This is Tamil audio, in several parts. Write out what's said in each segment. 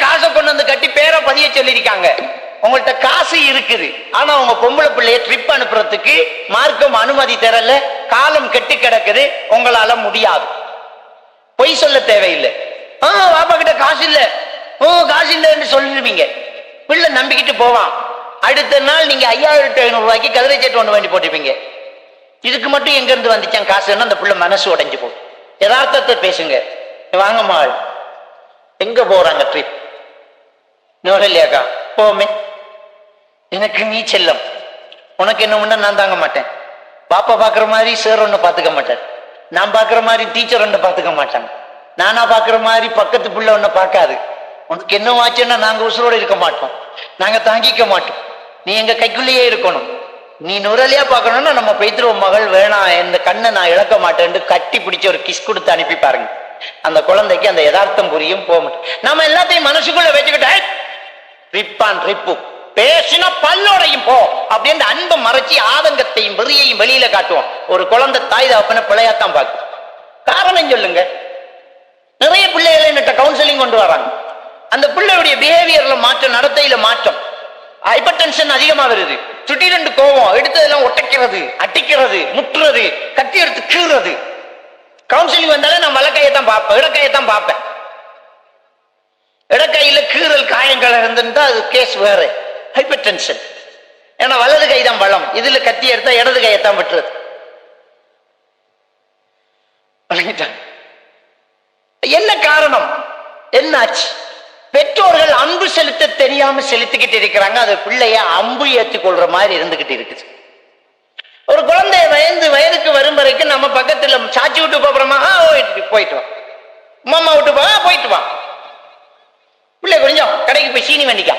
காசை கொண்டு வந்து கட்டி பேரை பதிய சொல்லியிருக்காங்க. உங்கள்கிட்ட காசு இருக்குது, ஆனா உங்க பொம்பளை பிள்ளைய ட்ரிப் அனுப்புறதுக்கு மார்க்கம் அனுமதி தரல, காலம் கெட்டு கிடக்குது, உங்களால முடியாது. பொய் சொல்ல தேவையில்லை. பாப்பா கிட்ட காசு இல்ல, காசு இல்லைன்னு சொல்லிடுவீங்க. பிள்ளை நம்பிக்கிட்டு போவான். அடுத்த நாள் நீங்க 5500 ரூபாய்க்கு கதிரை சேட்டு ஒண்ணு வேண்டி போட்டுப்பீங்க. இதுக்கு மட்டும் எங்க இருந்து வந்துச்சான் காசுன்னா அந்த பிள்ளை மனசு உடைஞ்சு போகும். யதார்த்தத்தை பேசுங்க. வாங்க மாள், எங்க போறாங்க ட்ரிப்? இல்லையாக்கா போமே. எனக்கு நீ செல்லம், உனக்கு என்ன முன்ன நான் தாங்க மாட்டேன். பாப்பா பாக்குற மாதிரி சார் ஒண்ணு பாத்துக்க மாட்டார், நான் பாக்குற மாதிரி டீச்சர் ஒண்ணு பாத்துக்க மாட்டாங்க, நானா பாக்குற மாதிரி பக்கத்து புள்ள ஒண்ணு பார்க்காது. உனக்கு என்ன ஆச்சுன்னா நாங்க உசுரோட இருக்க மாட்டோம், நாங்க தாங்கிக்க மாட்டோம். நீ எங்க கைக்குள்ளேயே இருக்கணும். நீ நுரலியா பாக்கணும்னா நம்ம பைத்திருவ மகள் வேணாம், இந்த கண்ணை நான் இழக்க மாட்டேன்னு கட்டி பிடிச்ச ஒரு கிஸ் கொடுத்து அனுப்பி பாருங்க. அந்த குழந்தைக்கு அந்த யதார்த்தம் புரியும், போக மாட்டோம். நம்ம எல்லாத்தையும் மனசுக்குள்ள வச்சுக்கிட்ட ரிப்பான் ரிப்பு பேசினா பல்லோடையும் போ அப்படின்னு அன்பை மறைச்சி ஆதங்கத்தையும் வெறியையும் வெளியில காட்டுவோம். ஒரு குழந்தை தாய் தகப்பன பிள்ளையாத்தான் பார்க்கும். காரணம் சொல்லுங்க. நிறைய பிள்ளைகளை என்கிட்ட கவுன்சிலிங் கொண்டு வராங்க. அந்த பிள்ளையுடைய பிஹேவியர்ல மாற்றம், நடத்தையில மாற்றம், ஹைப்பர் டென்ஷன் அதிகமா வருது, திடீரென்று கோவம், எடுத்ததெல்லாம் ஒட்டைக்கிறது, அட்டிக்கிறது, முட்டுறது, கட்டி எடுத்து கீறுறது. கவுன்சிலிங் வந்தாலே நான் வலக்கையத்தான் பார்ப்பேன், இடக்கையத்தான் பார்ப்பேன். இடக்கையில கீறல் காயங்கள் இருந்துட்டா அது கேஸ் வேற, ஹைப்பர் டென்ஷன். ஏன்னா வலது கைதான் பலம், இதுல கத்தி எடுத்தா இடது கையத்தான் விட்டுறது. என்ன காரணம், என்னாச்சு? பெற்றோர்கள் அன்பு செலுத்த தெரியாம செலுத்திக்கிட்டு இருக்கிறாங்க. அது பிள்ளைய அம்பு ஏற்றிக் கொள்ற மாதிரி இருந்துகிட்டு இருக்குது. ஒரு குழந்தை வயதுக்கு வரும் வரைக்கும் நம்ம பக்கத்துல சாச்சி விட்டு போறோமா, போயிட்டு வா, மாமா விட்டு போ, போயிட்டு வா. பிள்ளை கொஞ்சம் கடைக்கு போய் சீனி வேண்டிக்கா.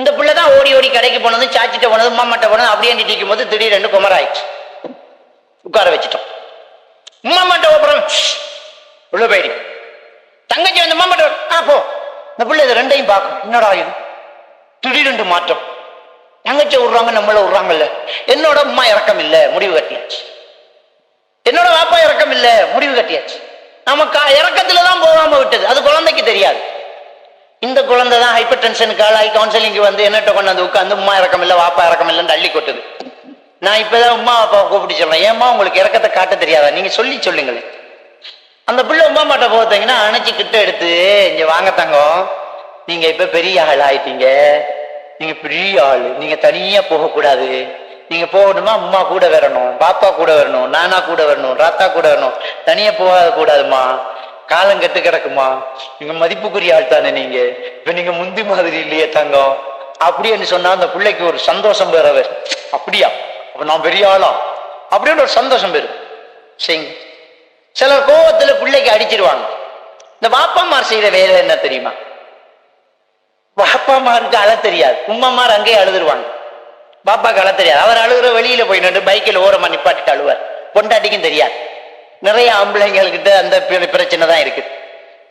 இந்த பிள்ளைதான் ஓடி ஓடி கடைக்கு போனது, சாச்சிட்ட போனது, மாமாட்ட போனது. அப்படியே நிற்கும் போது திடீரென்று குமராயிடுச்சு. உட்கார வச்சுட்டோம். மாமாட்ட அப்புறம் உள்ள போயிடு. தங்கச்சி வந்து மாமாட்ட போ. இந்த பிள்ளை இது ரெண்டையும் பார்க்கும். என்னடா இது திடீரென்று மாற்றம்? தங்கச்சி விடுறாங்க, நம்மள விடுறாங்கல்ல. என்னோட அம்மா இறக்கம் இல்லை, முடிவு கட்டியாச்சு. என்னோட வாப்பா இறக்கம் இல்லை, முடிவு கட்டியாச்சு. நமக்கு இறக்கத்துலதான் போகாம விட்டது, அது குழந்தைக்கு தெரியாது. இந்த குழந்தை தான் ஹைப்பர் டென்ஷனுக்கு ஆளாகி கவுன்சிலிங்கு வந்து என்னட்ட கொண்டு வந்து உட்காந்து உமா இறக்கம் இல்லை, வாப்பா இறக்கம் இல்லைன்னு அள்ளி கொட்டுது. நான் இப்பதான் உமா அப்பா கூப்பிட்டு சொல்றேன், ஏமா உங்களுக்கு இறக்கத்தை காட்ட தெரியாதா, நீங்க சொல்லி சொல்லுங்களேன். அந்த பிள்ளை உமா மாட்ட போத்தீங்கன்னா அணைச்சி கிட்ட எடுத்து, இங்க வாங்க தங்கம், நீங்க இப்ப பெரிய ஆள் ஆயிட்டீங்க, நீங்க பெரிய ஆளு, நீங்க தனியா போகக்கூடாது, நீங்க போகணுமா அம்மா கூட வரணும், பாப்பா கூட வரணும், நானா கூட வரணும், ராத்தா கூட வரணும், தனியா போக கூடாதுமா, காலம் கெட்டு கிடக்குமா, நீங்க மதிப்புக்குரிய ஆள் தானே, நீங்க இப்ப நீங்க முந்தி மாதிரி இல்லையே தங்கம் அப்படின்னு சொன்னா அந்த பிள்ளைக்கு ஒரு சந்தோஷம் பெறவர். அப்படியா, அப்ப நான் பெரிய ஆளா அப்படின்னு ஒரு சந்தோஷம் பெறும். சரிங்க. சிலர் கோவத்துல பிள்ளைக்கு அடிச்சிருவாங்க. இந்த வாப்பாமார் செய்யற வேலை என்ன தெரியுமா? வாப்பாமாருக்கு அழ தெரியாது, உம்மாமார் அங்கேயே அழுதுருவாங்க. பாப்பாக்கு அழ தெரியாது, அவர் அழுகுற வெளியில போயிட்டு பைக்கில் ஓரமா நிப்பாட்டிட்டு அழுவார். பொண்டாட்டிக்கும் தெரியாது. நிறைய ஆம்பளைங்கள்கிட்ட அந்த பிரச்சனை தான் இருக்கு.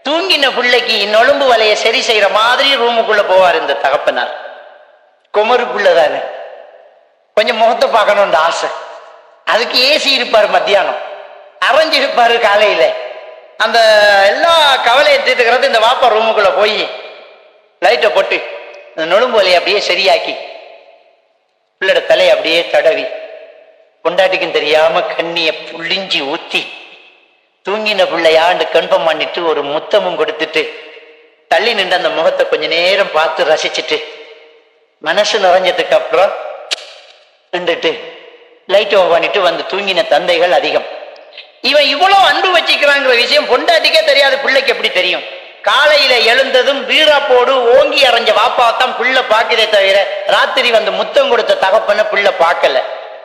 தூங்கின பிள்ளைக்கு நொழும்பு வலைய சரி செய்யற மாதிரி ரூமுக்குள்ள போவார் இந்த தகப்பனார். குமரு பிள்ளைதானே, கொஞ்சம் முகத்தை பார்க்கணும்னு ஆசை. அதுக்கு ஏசி இருப்பாரு, மத்தியானம் அரைஞ்சிருப்பாரு, காலையில அந்த எல்லா கவலையை தீர்த்துக்கிறது இந்த வாப்பா ரூமுக்குள்ள போய் லைட்டை போட்டு அந்த நொழும்பு வலையை அப்படியே சரியாக்கி பிள்ளைட தலையை அப்படியே தடவி பொண்டாட்டிக்கும் தெரியாம கண்ணிய புளிஞ்சி ஊத்தி தூங்கின பிள்ளையாண்டு கன்ஃபார்ம் பண்ணிட்டு ஒரு முத்தமும் கொடுத்துட்டு தள்ளி நின்று அந்த முகத்தை கொஞ்ச நேரம் பார்த்து ரசிச்சுட்டு மனசு நிறைஞ்சதுக்கு அப்புறம் நின்றுட்டு லைட் ஆஃப் பண்ணிட்டு வந்து தூங்கின தந்தைகள் அதிகம். இவன் இவ்வளவு அன்பு வச்சுக்கிறாங்கிற விஷயம் பொண்டாட்டிக்கே தெரியாது, பிள்ளைக்கு எப்படி தெரியும்? காலையில எழுந்ததும் வீராப்போடு ஓங்கி அரைஞ்ச வாப்பாத்தான் பிள்ளை பாக்குதே தவிர ராத்திரி வந்து முத்தம் கொடுத்த தகப்பன பிள்ளை பார்க்கல.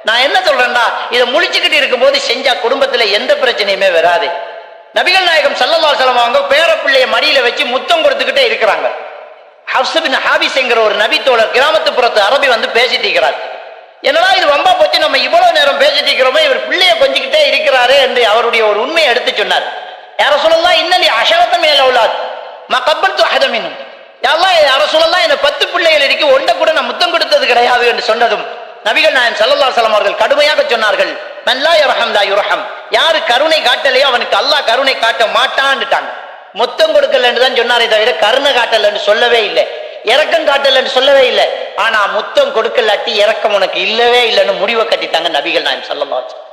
நான் என்ன சொல்றேன்டா, இதை முழிச்சுக்கிட்டு இருக்கும் போது செஞ்சா குடும்பத்துல எந்த பிரச்சனையுமே வராது. நபிகள் நாயகம் ஸல்லல்லாஹு அலைஹி வஸல்லம் அவங்க பேர பிள்ளைய மடியில வச்சு முத்தம் கொடுத்துக்கிட்டே இருக்கிறாங்க. ஹஃப்ஸ் பின் ஹாபிஸ் என்கிற ஒரு நபி தோழர் கிராமத்துப்புறத்து அரபி வந்து பேசிட்டு இருக்கிறார். என்னடா இது வம்பா போச்சு, நம்ம இவ்வளவு நேரம் பேசிட்டு இருக்கிறோமே, இவர் பிள்ளைய கொஞ்சிக்கிட்டே இருக்கிறாரு என்று அவருடைய ஒரு உண்மையை எடுத்து சொன்னார். யா ரசூலல்லாஹ் இன்னலி அஷரத மினல் அவுலாத் மா கப்பல்து அஹத மின்ஹும். யா அல்லாஹ், யா ரசூலல்லாஹ், எனக்கு 10 பிள்ளைகள் இருக்கு, ஒன்றை கூட நான் முத்தம் கொடுத்தது கிடையாது என்று சொன்னதும் நபிகள் நாயகம் ஸல்லல்லாஹு அலைஹி வஸல்லம் அவர்கள் கடுமையாக சொன்னார்கள், மன் லா யர்ஹம் லா யுர்ஹம். யாரு கருணை காட்டலையோ அவனுக்கு அல்லாஹ் கருணை காட்ட மாட்டான்னுட்டாங்க. முத்தம் கொடுக்கலன்னு தான் சொன்னாரே தவிர கருணை காட்டலன்னு சொல்லவே இல்லை, இரக்கம் காட்டலன்னு சொல்லவே இல்லை. ஆனா முத்தம் கொடுக்கலாட்டி இரக்கம் உனக்கு இல்லவே இல்லைன்னு முடிவை கட்டிட்டாங்க நபிகள் நாயகம் ஸல்லல்லாஹு அலைஹி வஸல்லம்.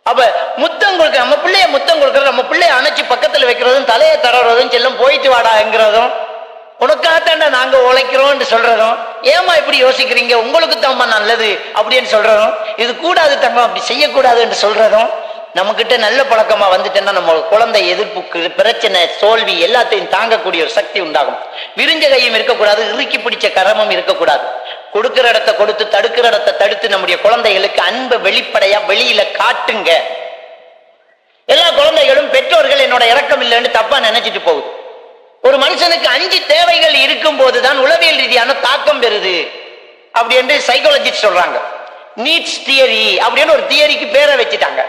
அப்ப முத்தம் கொடுக்க, நம்ம பிள்ளைய முத்தம் கொடுக்கறது, நம்ம பிள்ளைய அணைச்சி பக்கத்துல வைக்கிறதும் தலையை தடவுறதும் செல்லம் போயிட்டு வாடாங்கிறதும் உனக்காகத்தாண்டா நாங்க உழைக்கிறோம் சொல்றதும், ஏமா இப்படி யோசிக்கிறீங்க உங்களுக்கு தாம்மா நல்லது அப்படின்னு சொல்றதும், இது கூடாது தங்கம் அப்படி செய்யக்கூடாது என்று சொல்றதும், நம்ம கிட்ட நல்ல பழக்கமா வந்துட்டேன்னா நம்ம குழந்தை எதிர்ப்புக்கு பிரச்சனை தோல்வி எல்லாத்தையும் தாங்கக்கூடிய ஒரு சக்தி உண்டாகும். விரிஞ்ச கையும் இருக்கக்கூடாது, இறுக்கி பிடிச்ச கரமும் இருக்கக்கூடாது. கொடுக்கிற இடத்தை கொடுத்து தடுக்கிற இடத்தை தடுத்து நம்முடைய குழந்தைகளுக்கு அன்பை வெளிப்படையா வெளியில காட்டுங்க. எல்லா குழந்தைகளும் பெற்றோர்கள் என்னோட இரக்கம் இல்லைன்னு தப்பா நினைச்சிட்டு போகுது. ஒரு மனுஷனுக்கு 5 தேவைகள் இருக்கும் போதுதான் உளவியல் ரீதியான தாக்கம் பெறுது அப்படி என்று சைக்காலஜிஸ்ட் சொல்றாங்க. நீட்ஸ் தியரி அப்படின்னு ஒரு தியரிக்கு பேரை வச்சுட்டாங்க.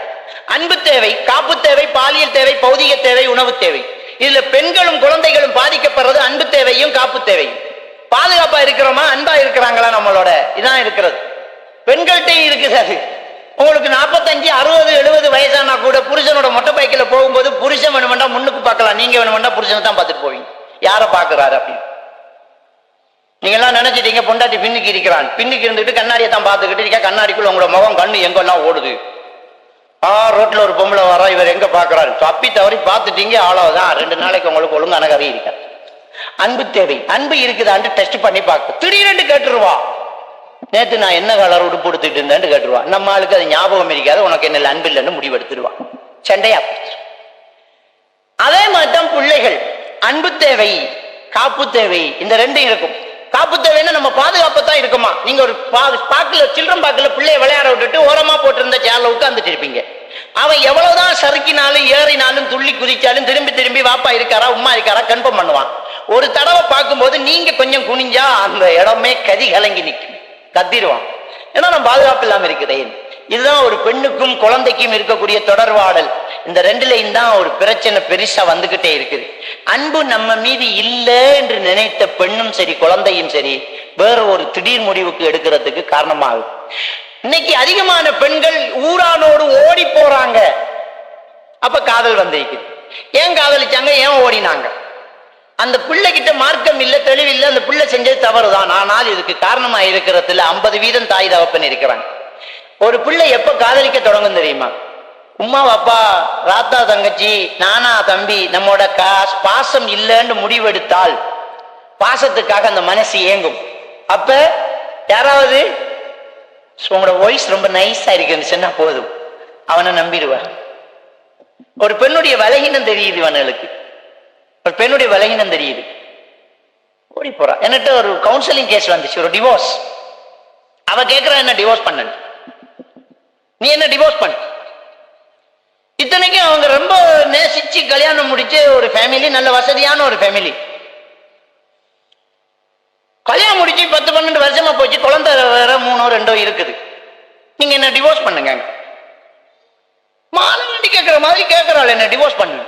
அன்பு தேவை, காப்பு தேவை, பாலியல் தேவை, பௌதிக தேவை, உணவு தேவை. இதுல பெண்களும் குழந்தைகளும் பாதிக்கப்படுறது அன்பு தேவையும் காப்பு தேவையும். பாதுகாப்பா இருக்கிறோமா, அன்பா இருக்கிறாங்களா, நம்மளோட இதான் இருக்கிறது. பெண்கள்கிட்ட இருக்குது அது. உங்களுக்கு 45, 60, 70 வயசானா கூட புருஷனோட மொட்டை பைக்கில் போகும்போது புருஷன் வேணுமெண்டா முன்னுக்கு பார்க்கலாம், நீங்க வேணுமெண்டா புருஷனை தான் பார்த்துட்டு போவீங்க, யாரை பார்க்கிறாரு அப்படின்னு. நீங்க எல்லாம் நினைச்சிட்டீங்க பொண்டாட்டி பின்னுக்கு இருக்கிறான், பின்னுக்கு இருந்துட்டு கண்ணாடியை தான் பார்த்துக்கிட்டு இருக்க, கண்ணாடிக்குள்ள உங்களோட முகம் கண்ணு எங்கெல்லாம் ஓடுது. ரோட்ல ஒரு பொம்பளை வரா, இவர் எங்க பாக்குறாரு, தப்பி தவறி பார்த்துட்டீங்க, அவ்வளவுதான். 2 நாளைக்கு உங்களுக்கு ஒழுங்கான கதை இருக்க. அன்பு தேவை, அன்பு இருக்குதான்னு டெஸ்ட் பண்ணி பார்க்க திடீரென்று கேட்டுருவா, நேத்து நான் என்ன கலர் உடுப்பு கொடுத்துட்டு இருந்தேன்னு கேட்டுருவா. நம்ம ஆளுக்கு அது ஞாபகம் இருக்காது, உனக்கு என்ன அன்பு இல்லைன்னு முடிவெடுத்துருவா, சண்டையா. அதே மாதிரிதான் பிள்ளைகள் அன்பு தேவை, காப்பு தேவை, இந்த 2 இருக்கும். காப்பு தேவைன்னா நம்ம பாதுகாப்பத்தான் இருக்குமா. நீங்க ஒரு பாக்குல சில்ட்ரன் பாக்குல பிள்ளைய விளையாட விட்டுட்டு ஓரமா போட்டிருந்த சேர்ல உட்கார்ந்துட்டு இருப்பீங்க. அவன் எவ்வளவுதான் சறுக்கினாலும் ஏறினாலும் துள்ளி குதிச்சாலும் திரும்பி திரும்பி வாப்பா இருக்காரா உம்மா இருக்காரா கன்ஃபார்ம் பண்ணுவான். ஒரு தடவை பார்க்கும்போது நீங்க கொஞ்சம் குனிஞ்சா அந்த இடமே கதி கலங்கி நிற்கும், கத்திடுவான். ஏன்னா நான் பாதுகாப்பு இல்லாம இருக்கிறேன். இதுதான் ஒரு பெண்ணுக்கும் குழந்தைக்கும் இருக்கக்கூடிய தொடர்பாடல். இந்த 2லையும் தான் ஒரு பிரச்சனை பெருசா வந்துகிட்டே இருக்குது. அன்பு நம்ம மீது இல்லை என்று நினைத்த பெண்ணும் சரி குழந்தையும் சரி வேற ஒரு திடீர் முடிவுக்கு எடுக்கிறதுக்கு காரணமாகும். இன்னைக்கு அதிகமான பெண்கள் ஊரானோடு ஓடி போறாங்க. அப்ப காதல் வந்திருக்குது. ஏன் காதலிச்சாங்க, ஏன் ஓடினாங்க? அந்த பிள்ளைகிட்ட மார்க்கம் இல்ல, தெளிவில்லை, அந்த பிள்ளை செஞ்சது தவறுதான். ஆனால் இதுக்கு காரணமா இருக்கிறதுல 50% தாய் தகப்பன் இருக்கிறாங்க. ஒரு பிள்ளை எப்ப காதலிக்க தொடங்கும் தெரியுமா? உம்மா அப்பா, ராத்தா தங்கச்சி, நானா தம்பி, நம்மோட பாசம் இல்லைன்னு முடிவெடுத்தால் பாசத்துக்காக அந்த மனசு ஏங்கும். அப்ப யாராவது உங்களோட வாய்ஸ் ரொம்ப நைஸா இருக்குன்னு சொன்னா போதும், அவனை நம்பிடுவார். ஒரு பெண்ணுடைய பலகீனம் தெரியுது, இவனுக்கு ஒரு பெண்ணுடைய பலகீனம் தெரியுது, ஓடி போறா. என்கிட்ட ஒரு கவுன்சிலிங் கேஸ் வந்துச்சு, ஒரு டிவோர்ஸ். அவ கேட்கிறா என்ன டிவோர்ஸ் பண்ண, நீ என்ன டிவோர்ஸ் பண்ண. இத்தனைக்கும் அவங்க ரொம்ப நேசிச்சு கல்யாணம் முடிச்சு ஒரு ஃபேமிலி, நல்ல வசதியான ஒரு ஃபேமிலி. கல்யாணம் முடிச்சு 10-12 வருஷமா போச்சு, குழந்தை வேற 3 or 2 இருக்குது. நீங்க என்ன டிவோர்ஸ் பண்ணுங்க. மாலை கேட்கிற மாதிரி கேட்கிறாள், என்ன டிவோர்ஸ் பண்ணு.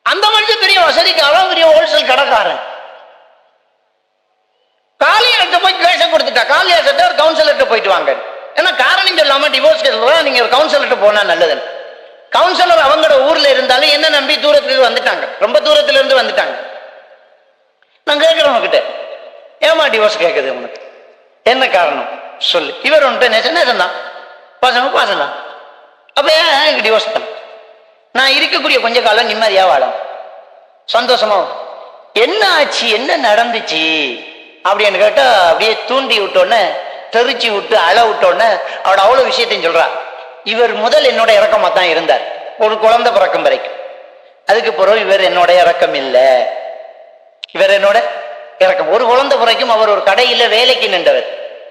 அந்த மனுஷன் பெரிய வசதிக்காரன், பெரிய ஹோல்சேல் கடைக்காரன். காலியார்ட்ட போய் கேச கொடுத்துட்டா, காலியார்ட்ட ஒரு கவுன்சிலர்கிட்ட போயிட்டு வாங்க. ஏன்னா காரணம் சொல்லாம டிவோர்ஸ் கேஸ் நீங்க ஒரு கவுன்சிலர்கிட்ட போனா நல்லதுன்னு. கவுன்சிலர் அவங்களோட ஊர்ல இருந்தாலும் என்ன நம்பி தூரத்துல வந்துட்டாங்க, ரொம்ப தூரத்துல இருந்து வந்துட்டாங்க. நான் கேட்கிறவங்க கிட்ட, ஏமா டிவோர்ஸ் கேட்குது உனக்கு, என்ன காரணம் சொல்லு. இவர் ஒன்று நேசம் தான், பாசம் பாசம் தான். அப்ப ஏன் டிவோர்ஸ் பண்ண, நான் இருக்கக்கூடிய கொஞ்ச காலம் நிம்மதியா வாழும், சந்தோஷமா. என்ன ஆச்சு, என்ன நடந்துச்சு அப்படின்னு கேட்டா அப்படியே தூண்டி விட்டோன்னு, தெரிச்சு விட்டு அழ விட்டோன்னு அவட அவ்வளவு விஷயத்தையும் சொல்றா. இவர் முதல் என்னோட இறக்கமா தான் இருந்தார், ஒரு குழந்தை பிறக்கும் வரைக்கும். அதுக்கு பிறகு இவர் என்னோட இறக்கம் இல்லை, இவர் என்னோட இறக்கம். ஒரு குழந்தை பிறக்கும் அவர் ஒரு கடையில வேலைக்கு நின்றவர்.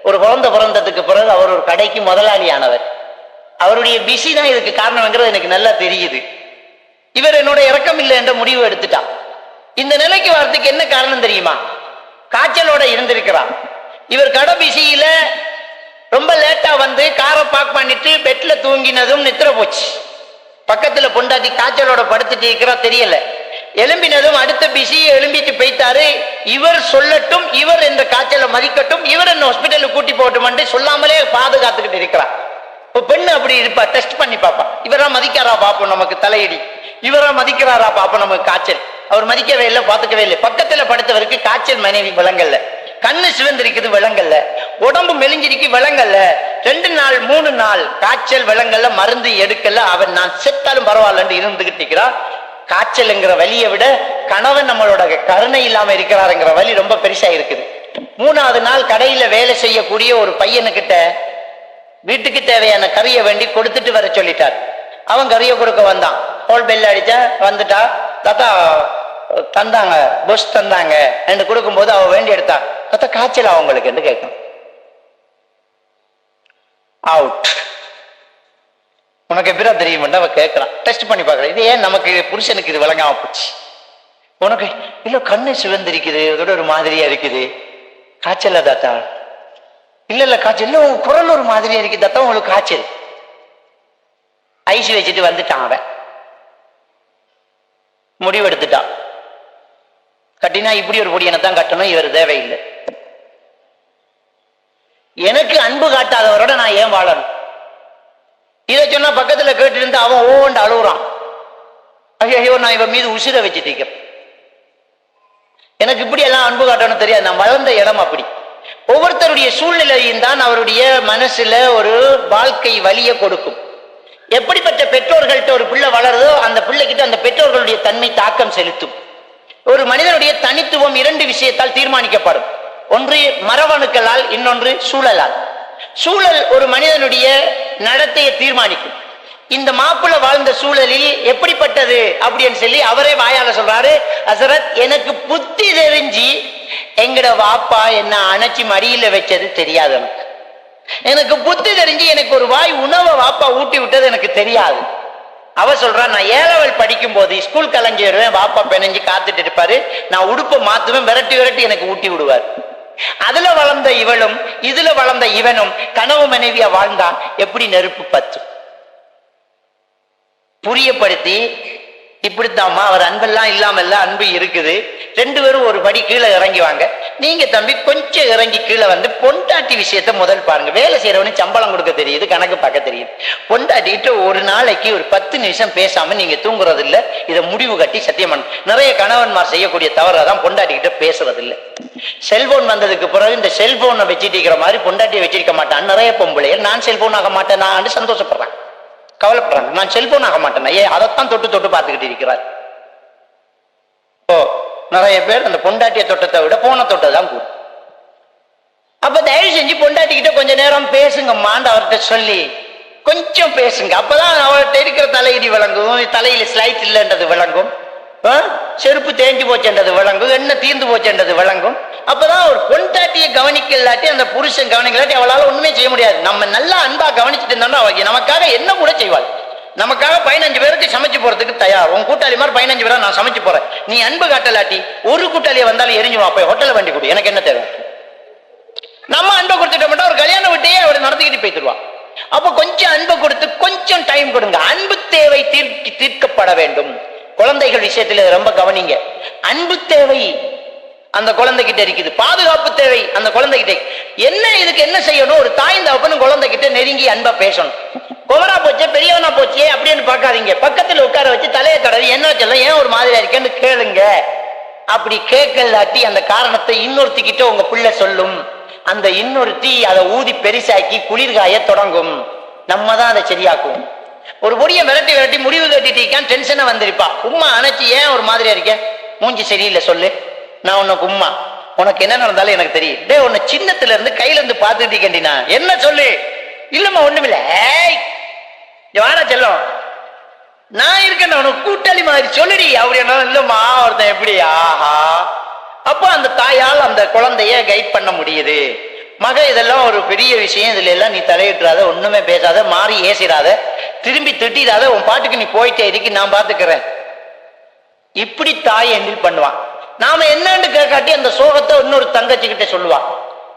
ஒரு குழந்தை பிறந்ததுக்கு பிறகு அவர் ஒரு கடைக்கு முதலாளியானவர். அவருடைய பிஸி தான் இதுக்கு காரணம்ங்கிறது எனக்கு நல்லா தெரியுது. இவர் என்னோட இறக்கம் இல்லை என்ற முடிவு எடுத்துட்டான். இந்த நிலைக்கு வரதுக்கு என்ன காரணம் தெரியுமா? காய்ச்சலோட இருந்திருக்கிறார். இவர் கடை பிஸியில ரொம்ப லேட்டா வந்து காரை பார்க் பண்ணிட்டு பெட்ல தூங்கினதும் நித்திர போச்சு. பக்கத்துல பொண்டாட்டி காய்ச்சலோட படுத்துட்டு இருக்கிறா, தெரியல. எலும்பினதும் அடுத்த பிஸியை எலும்பிட்டு போயிட்டாரு. இவர் சொல்லட்டும், இவர் என்ற காய்ச்சலை மதிக்கட்டும், இவர் என்ன ஹாஸ்பிட்டலுக்கு கூட்டி போகட்டும் சொல்லாமலே பாதுகாத்துக்கிட்டு இருக்கிறார். பெண்ணு அப்படி இருப்பா, டெஸ்ட் பண்ணி பாப்பா, இவரா மதிக்காரா பாப்போம், நமக்கு தலையடி. இவரா மதிக்கிறாரா பாப்ப நமக்கு காய்ச்சல். அவர் மதிக்கவே இல்லை, பார்த்துக்கவே இல்லை. பக்கத்துல படுத்தவருக்கு காய்ச்சல் மனைவி விளங்கல்ல, கண்ணு சிவந்திருக்குது விளங்கல்ல, உடம்பு மெலிஞ்சிருக்கு விளங்கல்ல, 2 நாள் 3 நாள் காய்ச்சல் விளங்கல்ல, மருந்து எடுக்கல. அவன் நான் செத்தாலும் பரவாயில்லன்னு இருந்துகிட்டு இருக்கிறான். காய்ச்சல்ங்கிற வலியை விட கணவன் நம்மளோட கருணை இல்லாம இருக்கிறாருங்கிற வலி ரொம்ப பெருசா இருக்குது. 3ஆவது நாள் கடையில வேலை செய்யக்கூடிய ஒரு பையனுக்கிட்ட வீட்டுக்கு தேவையான கறியை வேண்டி கொடுத்துட்டு வர சொல்லிட்டார். அவன் கறியை கொடுக்க வந்தான். ஹோல் பெல் அடிச்சா வந்துட்டா, தாத்தா தந்தாங்க, பொஸ் தந்தாங்க என்று கொடுக்கும்போது அவ வேண்டி எடுத்தா, தாத்தா காய்ச்சல் அவங்களுக்கு என்று கேட்கும். அவுட். உனக்கு எப்படா தெரியும் அவ கேட்கறான். டெஸ்ட் பண்ணி பார்க்கற. இது ஏன் நமக்கு புருஷனுக்கு இது விளங்காம போச்சு? உனக்கு இல்ல கண்ணு சிவந்திருக்குது, அதோட ஒரு மாதிரியா இருக்குது. காய்ச்சல தாத்தா? இல்ல காய்ச்சல் இல்ல, உங்க குரல் ஒரு மாதிரியா இருக்கு தாத்தா, உங்களுக்கு காய்ச்சல். ஐசி வச்சுட்டு வந்துட்டான். அவன் முடிவெடுத்துட்டான். கட்டினா இப்படி ஒரு பொடியனை தான் கட்டணும், இவர் தேவையில்லை. எனக்கு அன்பு காட்டாதவரோட நான் ஏன் வாழணும்? இதை சொன்னா பக்கத்துல கேட்டு இருந்து அவன் ஓண்டு அழுகுறான். ஐயோ நான் இவன் மீது உசிரை வச்சுட்டு இருக்கேன். எனக்கு இப்படி எல்லாம் அன்பு காட்டணும் தெரியாது. நான் வளர்ந்த இடம் அப்படி. ஒவ்வொருத்தருடைய சூழ்நிலையும் தான் அவருடைய மனசுல ஒரு வாழ்க்கை வலிய கொடுக்கும். எப்படிப்பட்ட பெற்றோர்கள்ட்ட ஒரு பிள்ளை வளருதோ அந்த பிள்ளைகிட்ட அந்த பெற்றோர்களுடைய தன்மை தாக்கம் செலுத்தும். ஒரு மனிதனுடைய தனித்துவம் 2 விஷயத்தால் தீர்மானிக்கப்படும். ஒன்று மரபணுக்களால், இன்னொன்று சூழலால். சூழல் ஒரு மனிதனுடைய நடத்தையை தீர்மானிக்கும். இந்த மாப்பிள்ள வாழ்ந்த சூழலில் எப்படிப்பட்டது அப்படின்னு சொல்லி அவரே வாயால சொல்றாரு, ஹசரத் எனக்கு புத்தி தெரிஞ்சு எங்கட வாப்பா என்ன அணைச்சி மடியில வச்சது தெரியாது. எனக்கு புத்தி தெரிஞ்சு எனக்கு ஒரு வாய் உணவை வாப்பா ஊட்டி விட்டது எனக்கு தெரியாது. அவ சொல்றா, நான் ஏழவள் படிக்கும் போது ஸ்கூல் கலைஞ்சி வருவேன், வாப்பா பெனஞ்சு காத்துட்டு இருப்பாரு, நான் உடுப்பை மாத்துவேன், விரட்டி விரட்டி எனக்கு ஊட்டி விடுவார். அதுல வளர்ந்த இவளும் இதுல வளர்ந்த இவனும் கனவு மனைவியா வாழ்ந்தா எப்படி நெருப்பு பத்து புரியப்படுத்தி, இப்படித்தாமா அவர் அன்பெல்லாம் இல்லாமல்ல அன்பு இருக்குது, 2 பேரும் ஒரு படி கீழே இறங்கி வாங்க, நீங்க தம்பி கொஞ்சம் இறங்கி கீழே வந்து பொண்டாட்டி விஷயத்த முதல் பாருங்க. வேலை செய்யறவனு சம்பளம் கொடுக்க தெரியுது, கணக்கு பார்க்க தெரியுது. பொண்டாட்டிட்டு ஒரு நாளைக்கு ஒரு 10 நிமிஷம் பேசாம நீங்க தூங்குறது இல்ல, இதை முடிவு கட்டி சத்தியம் பண்ண. நிறைய கணவன்மார் செய்யக்கூடிய தவறாதான் பொண்டாட்டிக்கிட்ட பேசுறது இல்லை. செல்போன் வந்ததுக்கு பிறகு இந்த செல்போனை வச்சுட்டு இருக்கிற மாதிரி பொண்டாட்டியை வச்சிருக்க மாட்டான் நிறைய பொம்பளையர். நான் செல்போன் ஆக மாட்டேன் நான் சந்தோஷப்படுறேன், கவலைப்படுறாங்க. நான் செல்போன் ஆக மாட்டேன், ஏன் அதைத்தான் தொட்டு தொட்டு பார்த்துக்கிட்டு இருக்கிறார். ஓ நிறைய பேர் அந்த பொண்டாட்டிய தொட்டத்தை விட போன தொட்டதான் கூடும். அப்ப தயவு செஞ்சு பொண்டாட்டிக்கிட்ட கொஞ்ச நேரம் பேசுங்கம்மான்னு அவர்கிட்ட சொல்லி கொஞ்சம் பேசுங்க. அப்பதான் அவர்கிட்ட இருக்கிற தலையிடி விளங்கும், தலையில ஸ்லைட் இல்லைன்றது விளங்கும், செருப்பு தேஞ்சு போச்சுன்றது விளங்கும், எண்ணெய் தீர்ந்து போச்சுன்றது விளங்கும். அப்பதான் ஒரு பொண்டாட்டியை கவனிக்கலாட்டி அந்த புருஷன் கவனிக்கலாட்டி அவளால ஒண்ணுமே செய்ய முடியாது. நம்ம நல்லா அன்பா கவனிச்சுட்டு இருந்தோம்னா அவ நமக்காக என்ன கூட செய்வாள். நமக்காக 15 பேருக்கு சமைச்சு போறதுக்கு தயார். உன் கூட்டாளி மாதிரி 15 பேரா நான் சமைச்சு போறேன், நீ அன்பு காட்டலாட்டி ஒரு கூட்டாளியை வந்தாலும் எரிஞ்சுவா, போய் ஹோட்டல்ல வண்டி கொடு, எனக்கு என்ன தேவை. நம்ம அன்பை கொடுத்துட்ட மட்டும் ஒரு கல்யாண விட்டையே அவரை நடத்திக்கிட்டு போய்த்துருவா. அப்ப கொஞ்சம் அன்பை கொடுத்து கொஞ்சம் டைம் கொடுங்க. அன்பு தேவை தீர்க்கப்பட வேண்டும். குழந்தைகள் விஷயத்துல ரொம்ப கவனிங்க. அன்பு தேவை அந்த குழந்தைகிட்ட இருக்குது, பாதுகாப்பு தேவை அந்த குழந்தைகிட்ட. என்ன இதுக்கு என்ன செய்யணும்? ஒரு தாய் தகப்பனும் குழந்தைகிட்ட நெருங்கி அன்பா பேசணும். குமரா போச்சே பெரியவனா போச்சே அப்படின்னு பார்க்காதீங்க, பக்கத்துல உட்கார வச்சு தலையை தடவி என்ன சொல்ல ஏன் ஒரு மாதிரியா இருக்கேன்னு கேளுங்க. அப்படி கேட்கலாட்டி அந்த காரணத்தை இன்னொருத்திக்கிட்ட உங்க பிள்ளை சொல்லும். அந்த இன்னொருத்தி அதை ஊதி பெருசாக்கி குளிர்காய தொடங்கும். நம்ம தான் அதை சரியாக்குவோம். ஒரு பொடியை விரட்டி விரட்டி முடிவு கட்டிட்டு டென்ஷனா வந்திருப்பா, உம்மா அணைச்சி ஏன் ஒரு மாதிரியா இருக்க, மூஞ்சி சரியில்லை சொல்லு, நான் உனக்கு உம்மா, உனக்கு என்ன நடந்தாலும் எனக்கு தெரியும், டே உன்னை சின்னத்துல இருந்து கையில இருந்து பாத்துட்டு இருக்கேன்டினா என்ன சொல்லு, இல்லம்மா ஒண்ணுமில்ல, வாடா செல்லம் நான் இருக்கேன் உனக்கு கூட்டாளி மாதிரி சொல்லுடி அப்படின்னா, இல்லம்மா ஒருத்தன் எப்படி, ஆஹா. அப்போ அந்த தாயால் அந்த குழந்தைய கைட் பண்ண முடியுது. மக இதெல்லாம் ஒரு பெரிய விஷயம், இதுல எல்லாம் நீ தலையிட்டுறாத, ஒண்ணுமே பேசாத, மாறி ஏசிடாத, திரும்பி திட்டாத, உன் பாட்டுக்கு நீ போயிட்டே இருக்கு, நான் பாத்துக்கிறேன். இப்படி தாய் ஹேண்டில் பண்ணுவான். நாம என்னன்னு கேட்காட்டி அந்த சோகத்தை இன்னொரு தங்கச்சி கிட்ட சொல்லுவா,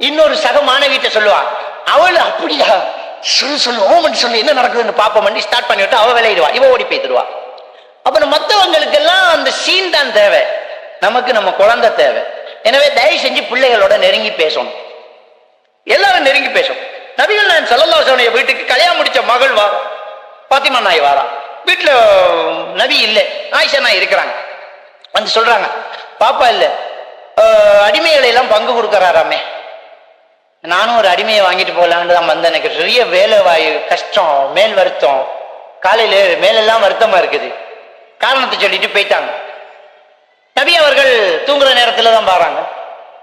இன்னொரு சக மாணவிட்ட சொல்லுவா. அவள் அப்படியா சொல்லு ஓமன் சொல்லு என்ன நடக்குதுன்னு பாப்போம் ஸ்டார்ட் பண்ணிவிட்டு அவ விளையிடுவா, இவ ஓடி போய்த்துருவா. அப்புறம் மற்றவங்களுக்கு எல்லாம் அந்த சீன் தான் தேவை, நமக்கு நம்ம குழந்தை தேவை. எனவே தயவு செஞ்சு பிள்ளைகளோட நெருங்கி பேசணும், எல்லாரும் நெருங்கி பேசணும். நபிகள் நாயகம் ஸல்லல்லாஹு அலைஹி வஸல்லம் வீட்டுக்கு கல்யாணம் முடிச்ச மகள் வாரா, பாத்திமா நாய் வாரா. வீட்டுல நபி இல்லை, ஆயிஷா நான் இருக்கிறாங்க. வந்து சொல்றாங்க, பாப்பா இல்ல, அடிமைகளை எல்லாம் பங்கு கொடுக்கறாராமே, நானும் ஒரு அடிமையை வாங்கிட்டு போகலான்னு தான் வந்தேன். எனக்கு பெரிய வேலை வாயு கஷ்டம், மேல் வருத்தம், காலையில மேலெல்லாம் வருத்தமா இருக்குது, காரணத்தை சொல்லிட்டு போயிட்டாங்க. நபி அவர்கள் தூங்குற நேரத்துல தான் பாருங்க.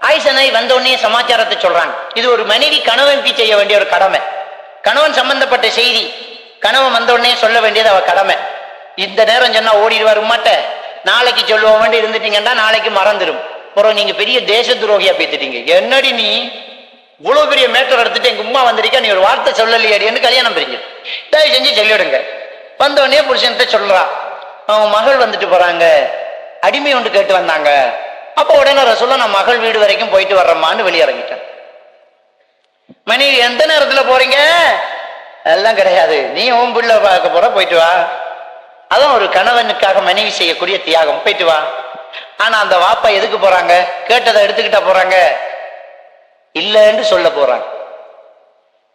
ஆயிஷனை வந்த உடனே சமாச்சாரத்தை சொல்றாங்க. இது ஒரு மனைவி கணவனுக்கு செய்ய வேண்டிய ஒரு கடமை. கணவன் சம்பந்தப்பட்ட செய்தி கணவன் வந்த உடனே சொல்ல வேண்டியது அவ கடமை. இந்த நேரம் சொன்னா ஓடிடுவாரு மாட்ட, நாளைக்கு சொல்லுவோம் வேண்டி இருந்துட்டீங்கன்னா நாளைக்கு மறந்துடும். அப்புறம் நீங்க பெரிய தேச துரோகியா பேத்துட்டீங்க, என்னடி நீ இவ்வளவு பெரிய மேட்டர் எடுத்துட்டு எங்க உமா வந்திருக்கா, நீ ஒரு வார்த்தை சொல்லலையாடின்னு கல்யாணம் பிரிஞ்சு தயவு செஞ்சு சொல்லிவிடுங்க. வந்தோடனே புருஷன்கிட்ட சொல்றா, அவன் மகள் வந்துட்டு போறாங்க, அடிமை ஒன்று கேட்டு வந்தாங்க. அப்ப உடனே ரசூலுல்லாஹ் நான் மகள் வீடு வரைக்கும் போயிட்டு வர்றேம்மான்னு வெளியிறங்கிட்டேன். மனைவி எந்த நேரத்துல போறீங்க, எல்லாம் கிடையாது, நீ உன் பிள்ளை பார்க்க போற, போயிட்டு வா. அதான் ஒரு கணவனுக்காக மனைவி செய்யக்கூடிய தியாகம், போயிட்டு வா. ஆனா அந்த வாப்பா எதுக்கு போறாங்க, கேட்டதை எடுத்துக்கிட்டா போறாங்க, இல்லைன்னு சொல்ல போறாங்க,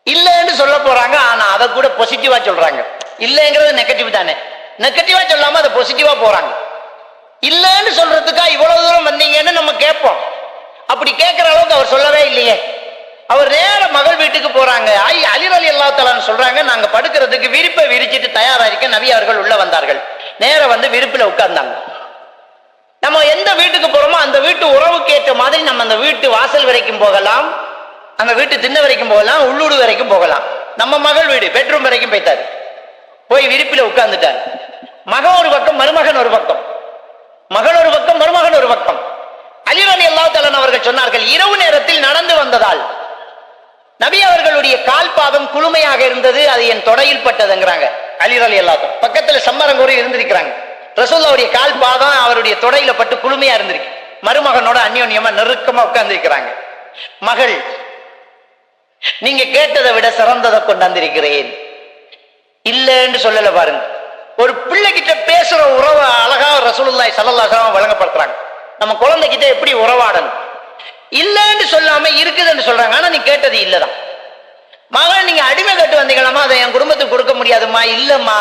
இல்லைன்னு சொல்ல போறாங்க. ஆனா அதை கூட பாசிட்டிவா சொல்றாங்க. இல்லைங்கிறது நெகட்டிவ் தானே, நெகட்டிவா சொல்லாம அதை பாசிட்டிவா போறாங்க. இல்லைன்னு சொல்றதுக்கா இவ்வளவு தூரம் வந்தீங்கன்னு நம்ம கேட்போம். அப்படி கேட்கிற அளவுக்கு அவர் சொல்லவே இல்லையே. அவர் நேர மகள் வீட்டுக்கு போறாங்க. அலி ரலியல்லாஹு தஆலா சொல்றாங்க, நாங்க படுக்கிறதுக்கு விரிப்பை விரிச்சிட்டு தயாரா இருக்க நபி அவர்கள் உள்ள வந்தார்கள். நேர வந்து விரிப்புல உட்கார்ந்தாங்க. நம்ம எந்த வீட்டுக்கு போறோமோ அந்த வீட்டு உறவுக்கு ஏற்ற மாதிரி நம்ம அந்த வீட்டு வாசல் வரைக்கும் போகலாம், அந்த வீட்டு திண்ணை வரைக்கும் போகலாம், உள்ளூடு வரைக்கும் போகலாம். நம்ம மகள் வீடு பெட்ரூம் வரைக்கும் போய்த்தாரு, போய் விரிப்பில உட்கார்ந்துட்டார். மகன் ஒரு பக்கம், மருமகன் ஒரு பக்கம், மகள் ஒரு பக்கம், மருமகன் ஒரு பக்கம். அலி ரலியல்லாஹு தஆலா அவர்கள் சொன்னார்கள், இரவு நேரத்தில் நடந்து வந்ததால் நபி அவர்களுடைய கால் பாதம் குளுமையாக இருந்தது, அது என் தொடையில் பட்டதுங்கிறாங்க. அலி ரலியல்லாஹு தஆலா பக்கத்துல சம்மரங்கூட இருந்திருக்கிறாங்க. ரசூலுல்லாஹ்வுடைய கால் பாதம் அவருடைய தொடையில பட்டு குளுமையா இருந்திருக்கு. மருமகனோட அந்யோன்யமா நெருக்கமா உட்கார்ந்து இருக்கிறாங்க. மகள், நீங்க கேட்டதை விட சிறந்ததை கொண்டாந்திருக்கிறேன், இல்லைன்னு சொல்லல பாருங்க. ஒரு பிள்ளைகிட்ட பேசுற உறவை அழகா ரசூலுல்லாஹி ஸல்லல்லாஹு அலைஹி வஸல்லம் வழங்கப்படுத்துறாங்க. நம்ம குழந்தைகிட்ட எப்படி உறவாடணும், இல்லைன்னு சொல்லாம இருக்குதுன்னு சொல்றாங்க. ஆனா நீ கேட்டது இல்லதான். மகன், நீங்க அடிமை கட்டு வந்தீங்களாமா, அதை என் குடும்பத்துக்கு கொடுக்க முடியாதுமா. இல்லம்மா,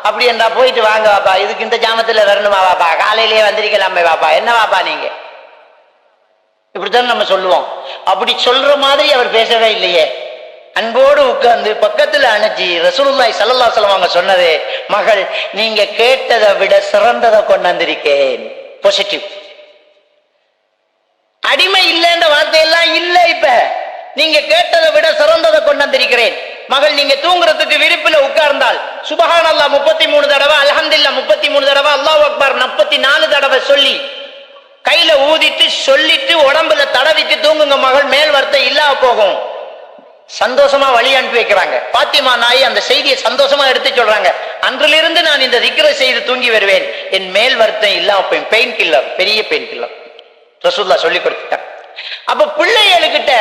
அப்படி என்றா போயிட்டு வாங்க வாப்பா, இதுக்கு இந்த ஜாமத்துல வரணுமா வாப்பா, காலையிலேயே வந்திருக்கலாமே வாப்பா, என்ன வாப்பா நீங்க, இப்படித்தான் நம்ம சொல்லுவோம். அப்படி சொல்ற மாதிரி அவர் பேசவே இல்லையே. அன்போடு உட்கார்ந்து பக்கத்துல அணைச்சி ரசூலுல்லாஹி ஸல்லல்லாஹு அலைஹி வஸல்லம் அவங்க சொன்னது, மகள் நீங்க கேட்டதை விட சிறந்ததை கொண்டாந்திருக்கேன், பாசிட்டிவ். அடிமை இல்லைன்ற வார்த்தையெல்லாம் இல்ல, இப்ப நீங்க கேட்டதை விட சிறந்ததை கொண்டாந்திருக்கிறேன். மகள், நீங்க தூங்குறதுக்கு விரிப்புல உட்கார்ந்தால் சுபஹானல்லாஹ் 33 தடவை, அல்ஹம்துலில்லாஹ் 33 தடவை, அல்லாஹ் அக்பர் 44 தடவை சொல்லி கையில ஊதிட்டு சொல்லிட்டு உடம்புல தடவிட்டு தூங்குங்க மகள், மேல் வார்த்தை இல்லாம போகும். சந்தோஷமா வழி அனுப்பி வைக்கிறாங்க. பாத்திமா நாய் அந்த செய்தியை சந்தோஷமா எடுத்து சொல்றாங்க, அன்றிலிருந்து நான் இந்த திக்ரை செய்து தூங்கி வருவேன், என் மேல் வருத்தம் இல்லாம போய், பெயின் கில்லர், பெரிய பெயின் கில்லர் ரசூலுல்லாஹ் சொல்லி கொடுத்துட்டாங்க. அப்ப பிள்ளைகளுக்கிட்ட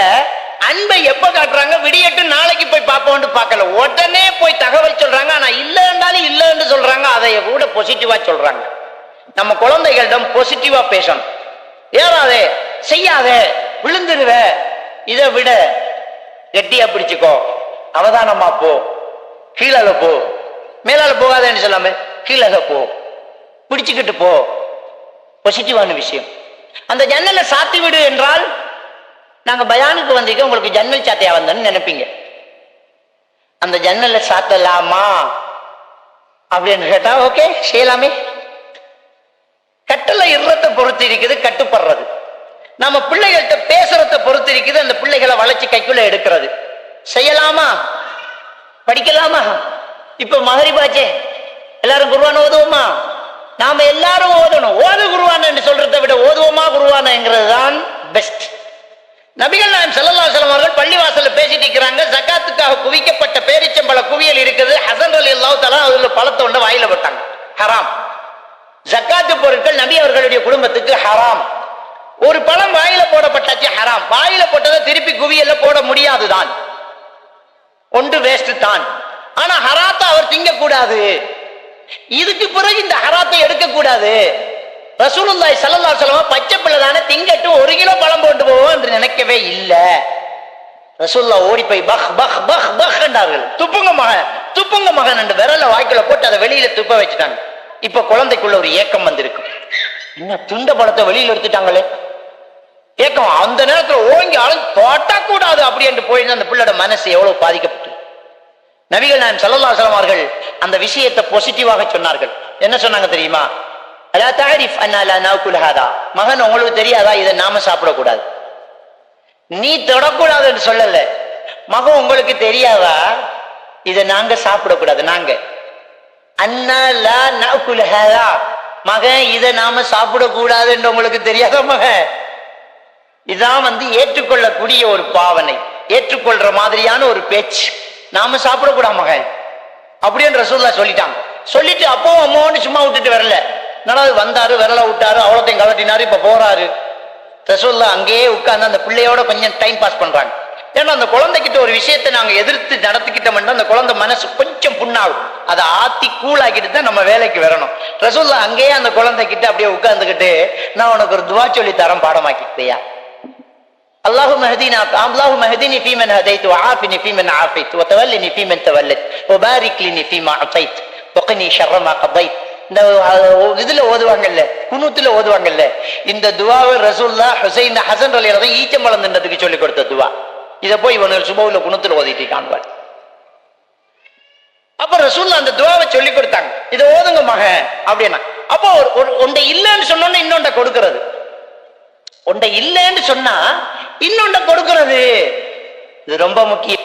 அன்பை எப்ப காட்டுறாங்க, விடியட்டு நாளைக்கு போய் பார்ப்போம்னு பார்க்கல, உடனே போய் தகவல் சொல்றாங்க. ஆனா இல்லைன்றாலும் இல்லைன்னு சொல்றாங்க, அதை கூட பாசிட்டிவா சொல்றாங்க. நம்ம குழந்தைகளிடம் பாசிட்டிவா பேசணும். ஏறாதே, செய்யாதே, விழுந்துருவ, இதை விட கெட்டியா பிடிச்சுக்கோ, அவதானமா போ, கீழால போ, மேலால போகாதேன்னு சொல்லாம கீழால போ, பிடிச்சுக்கிட்டு போ, பாசிட்டிவான விஷயம். அந்த ஜன்னலை சாத்தி விடு என்றால், நாங்க பயானுக்கு வந்திருக்க உங்களுக்கு ஜன்னல் சாத்தியா வந்தோன்னு நினைப்பீங்க. அந்த ஜன்னலை சாத்தலாமா அப்படின்னு கேட்டா ஓகே செய்யலாமே. கட்டளை இறத்தை பொறுத்து இருக்குது கட்டுப்படுறது. நம்ம பிள்ளைகள்கிட்ட பேசுறத பொறுத்து இருக்குது அந்த பிள்ளைகளை வளைச்சு கைக்குள்ள எடுக்கிறது. செய்யலாமா, படிக்கலாமா. இப்ப மகரிபாச்சே, எல்லாரும் குர்ஆன் ஓதுவோமா, நாம எல்லாரும் ஓதணும். ஓது குர்ஆன் என்று சொல்றதை விட ஓதுவோமா குர்ஆன்ங்கிறது தான் பெஸ்ட். நபிகள் நாயகம் ஸல்லல்லாஹு அலைஹி வஸல்லம் அவர்கள் பள்ளிவாசல்ல பேசிட்டு இருக்கிறாங்க. ஜகாத்துக்காக குவிக்கப்பட்ட பேரிச்சம்பழ குவியல் இருக்குது. ஹஸன் ரலியல்லாஹு தஆலா அதுல பழத்தை ஒன்று வாயில போட்டாங்க, ஹராம். ஜகாத்து பொருட்கள் நபி அவர்களுடைய குடும்பத்துக்கு ஹராம். ஒரு பழம் வாயில போடப்பட்டாச்சு, ஹராம். வாயில போட்டதை திருப்பி குவியல்ல போட முடியாதுதான், ஒன்று வேஸ்ட் தான். ஆனா ஹராத்தை அவர் திங்க கூடாது. இதுக்கு பிறகு இந்த ஹராத்தை எடுக்க கூடாது. ரசூலுல்லாஹி ஸல்லல்லாஹு அலைஹி வஸல்லம் பச்சை பிள்ளை தானே, திங்கட்டு 1 கிலோ பழம் போட்டு போவோம் என்று நினைக்கவே இல்லை. ரசூலுல்லாஹ் ஓடி போய் பஹ் பஹ் பஹ் பஹ் என்றார்கள், துப்புங்க மகன், துப்புங்க மகன் என்று விரல வாய்க்குள்ள போட்டு அதை வெளியில துப்ப வச்சுட்டாங்க. இப்ப குழந்தைக்குள்ள ஒரு ஏக்கம் வந்திருக்கும், என்ன துண்ட பழத்தை வெளியில எடுத்துட்டாங்களே ஏக்கம். அந்த நேரத்துல ஓங்கி அழைச்சு தொட்டக்கூடாது அப்படி என்று போயிருந்த அந்த பிள்ளோட மனசு எவ்வளவு பாதிக்கப்பட்டு. நபிகள் நாயகம் ஸல்லல்லாஹு அலைஹி வஸல்லம் அவர்கள் அந்த விஷயத்தை பாசிட்டிவாக சொன்னார்கள். என்ன சொன்னாங்க தெரியுமா? அலா தஅரிஃப் அன்னா லா நாகுல் ஹாதா, மகன் உங்களுக்கு தெரியாதா இதை நாம சாப்பிடக்கூடாது, நீ தொடக்கூடாது என்று சொல்லல. மகன் உங்களுக்கு தெரியாதா இதை நாங்க சாப்பிடக்கூடாது, நாங்க அன்னா லா நாகுல் ஹாதா, மகன் இதை நாம சாப்பிடக்கூடாது என்று உங்களுக்கு தெரியாதா மகன்? இதான் ஏற்றுக்கொள்ளக்கூடிய ஒரு பாவனை, ஏற்றுக்கொள்ற மாதிரியான ஒரு பேச்சு. நாம சாப்பிடக்கூடாது மகன் அப்படின்னு ரசூலுல்லாஹ் சொல்லிட்டாங்க. சொல்லிட்டு அப்போ அம்மாவோன்னு சும்மா விட்டுட்டு வரல, நாலாவது வந்தாரு, விரல விட்டாரு, அவ்வளோத்தையும் கலட்டினாரு, இப்ப போறாரு. ரசூலுல்லாஹ் அங்கேயே உட்கார்ந்து அந்த பிள்ளையோட கொஞ்சம் டைம் பாஸ் பண்றாங்க. ஏன்னா அந்த குழந்தைகிட்ட ஒரு விஷயத்தை நாங்க எதிர்த்து நடத்திக்கிட்டோம்னா அந்த குழந்தை மனசு கொஞ்சம் புண்ணாகும், அதை ஆத்தி கூழாக்கிட்டு தான் நம்ம வேலைக்கு வரணும். ரசூலுல்லாஹ் அங்கேயே அந்த குழந்தைகிட்ட அப்படியே உட்கார்ந்துக்கிட்டு, நான் உனக்கு ஒரு துவா சொல்லி தரம் பாடமாக்கிட்டியா, اللهم اهدنا اللهم اهدني فيمن هديت وعافني فيمن عافيت وتولني فيمن توليت وبارك لي فيما اعطيت وقني شر ما قضيت. இந்த இதுல ஓதுவாங்கல்ல, குனூத்துல ஓதுவாங்கல்ல, இந்த துவாவை ரசூலுல்லாஹ் ஹுசைன் ஹசன் ரலியல்லாஹு அன்ஹு ஈச்சம்பழம் தின்றதுக்கு சொல்லி கொடுத்த துவா. இதை போய் இவனுக்கு சுபவுல குனூத்துல ஓதிட்டு காண்பார். அப்ப ரசூலுல்லாஹ் அந்த துவாவை சொல்லி கொடுத்தாங்க, இதை ஓதுங்க மகன் அப்படின்னா. அப்போ ஒன்றை இல்லைன்னு சொன்னோன்னு இன்னொன்றை கொடுக்கிறது, ஒன்றை இல்லைன்னு சொன்னா இன்னொன்றை கொடுக்கிறது, இது ரொம்ப முக்கியம்.